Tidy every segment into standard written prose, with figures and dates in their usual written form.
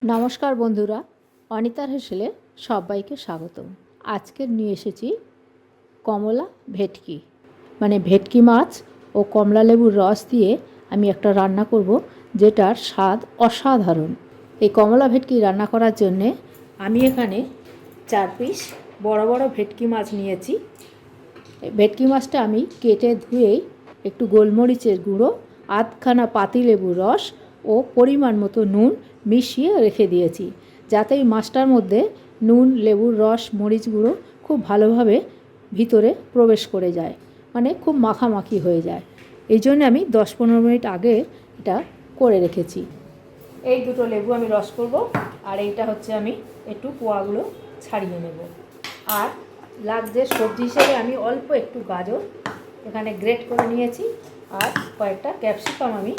নমস্কার বন্ধুরা, অনিতার হেসেলে সবাইকে স্বাগতম। আজকে নিয়ে এসেছি কমলা ভেটকি, মানে ভেটকি মাছ ও কমলা লেবুর রস দিয়ে আমি একটা রান্না করব, যেটার স্বাদ অসাধারণ। এই কমলা ভেটকি রান্না করার জন্যে আমি এখানে 4 পিস বড় বড় ভেটকি মাছ নিয়েছি। ভেটকি মাছটা আমি কেটে ধুয়েই একটু গোলমরিচের গুঁড়ো, আধখানা পাতিলেবুর রস ও পরিমাণ মতো নুন মিশিয়ে রেখে দিয়েছি, যাতে এই মাছটার মধ্যে নুন, লেবুর রস, মরিচ গুঁড়ো খুব ভালোভাবে ভিতরে প্রবেশ করে যায়, মানে খুব মাখামাখি হয়ে যায়। এই জন্য আমি 10-15 মিনিট আগে এটা করে রেখেছি। এই দুটো লেবু আমি রস করব, আর এইটা হচ্ছে আমি একটু কোয়াগুলো ছাড়িয়ে নেব। আর লাগছে সবজি হিসেবে আমি অল্প একটু গাজর এখানে গ্রেট করে নিয়েছি, আর কয়েকটা ক্যাপসিকাম আমি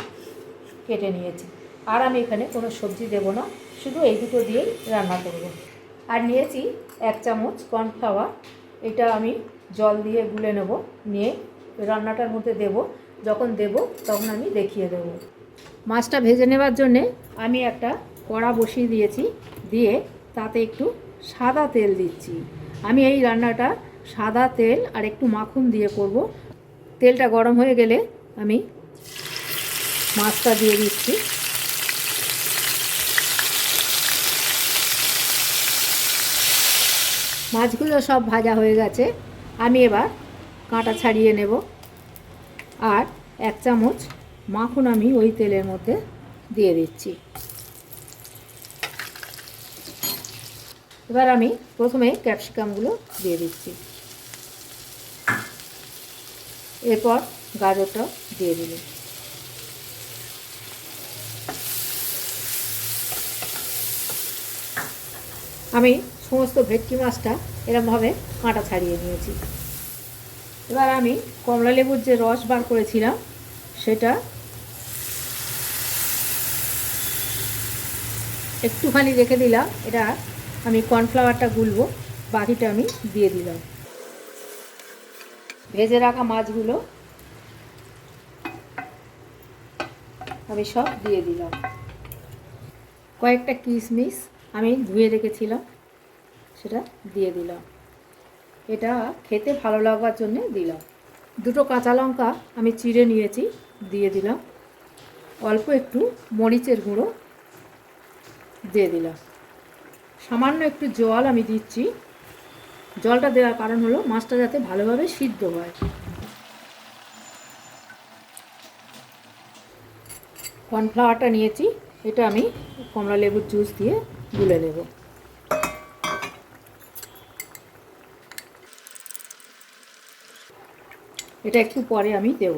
কেটে নিয়েছি। আর আমি এখানে কোনো সবজি দেব না, শুধু এই দুটো দিয়েই রান্না করব। আর নিয়েছি 1 চামচ কর্নফ্লাওয়ার, এটা আমি জল দিয়ে গুলে নেব, নিয়ে রান্নাটার মধ্যে দেব। যখন দেব তখন আমি দেখিয়ে দেব। মাছটা ভেজে নেওয়ার জন্যে আমি একটা কড়া বসিয়ে দিয়েছি, দিয়ে তাতে একটু সাদা তেল দিচ্ছি। আমি এই রান্নাটা সাদা তেল আর একটু মাখন দিয়ে করব। তেলটা গরম হয়ে গেলে আমি মাছটা দিয়ে দিচ্ছি। মাছগুলো সব ভাজা হয়ে গেছে, আমি এবার কাঁটা ছাড়িয়ে নেব। আর 1 চামচ মাখন আমি ওই তেলের মধ্যে দিয়ে দিচ্ছি। এবার আমি প্রথমে ক্যাপসিকামগুলো দিয়ে দিচ্ছি, এরপর গাজরটাও দিয়ে দিল। আমি সমস্ত ভেটকি মাছটা এরকমভাবে কাঁটা ছাড়িয়ে নিয়েছি। এবার আমি কমলা লেবুর যে রস বার করেছিলাম সেটা একটুখানি রেখে দিলাম। এটা আমি কর্নফ্লাওয়ারটা গুলবো, বাকিটা আমি দিয়ে দিলাম। ভেজে রাখা মাছগুলো আমি সব দিয়ে দিলাম। কয়েকটা কিশমিশ আমি ধুয়ে রেখেছিলাম, সেটা দিয়ে দিলাম। এটা খেতে ভালো লাগবার জন্যে দিলাম। 2 কাঁচা লঙ্কা আমি চিড়ে নিয়েছি, দিয়ে দিলাম। অল্প একটু মরিচের গুঁড়ো দিয়ে দিলাম। সামান্য একটু জল আমি দিচ্ছি। জলটা দেওয়ার কারণ হলো মাছটা যাতে ভালোভাবে সিদ্ধ হয়। কর্নফ্লাওয়ারটা নিয়েছি, এটা আমি কমলা লেবুর জুস দিয়ে গুলে নেব। এটা একটু পরে আমি দেব।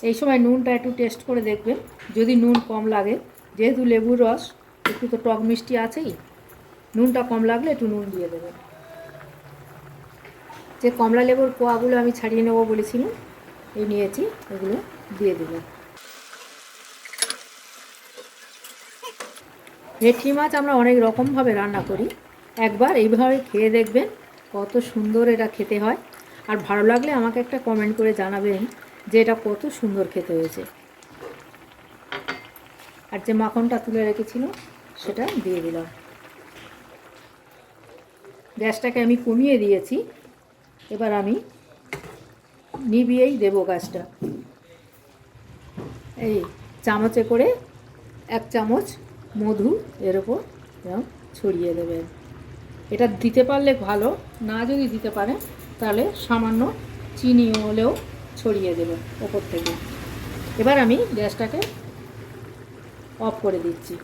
এই সময় নুনটা একটু টেস্ট করে দেখবেন, যদি নুন কম লাগে, যেহেতু লেবুর রস একটু তো টক মিষ্টি আছেই, নুনটা কম লাগলে একটু নুন দিয়ে দেবেন। যে কমলা লেবুর কোয়াগুলো আমি ছাড়িয়ে নেব বলেছিলাম, এই নিয়েছি, এগুলো দিয়ে দেব। ভেটকি মাছ আমরা অনেক রকমভাবে রান্না করি, একবার এইভাবে খেয়ে দেখবেন কত সুন্দর এটা খেতে হয়। আর ভালো লাগলে আমাকে একটা কমেন্ট করে জানাবেন যে এটা কত সুন্দর খেতে হয়েছে। আর যে মাখনটা তুলে রেখেছিল সেটা দিয়ে দিলাম। গ্যাসটাকে আমি কমিয়ে দিয়েছি, এবার আমি নিভিয়েই দেবো গ্যাসটা। এই চামচে করে 1 চামচ মধু এর ওপর এরকম ছড়িয়ে দেবেন। এটা দিতে পারলে ভালো, না যদি দিতে পারেন তাহলে সামান্য চিনি হলেও ছড়িয়ে দেবেন ওপর থেকে। এবার আমি গ্যাসটাকে অফ করে দিচ্ছি।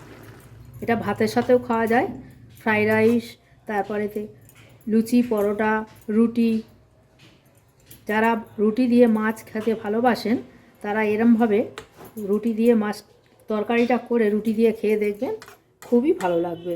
এটা ভাতের সাথেও খাওয়া যায়, ফ্রাইড রাইস, তারপরেতে লুচি, পরোটা, রুটি। যারা রুটি দিয়ে মাছ খেতে ভালোবাসেন তারা এরমভাবে রুটি দিয়ে মাছ তরকারিটা করে রুটি দিয়ে খেয়ে দেখবেন, খুবই ভালো লাগবে।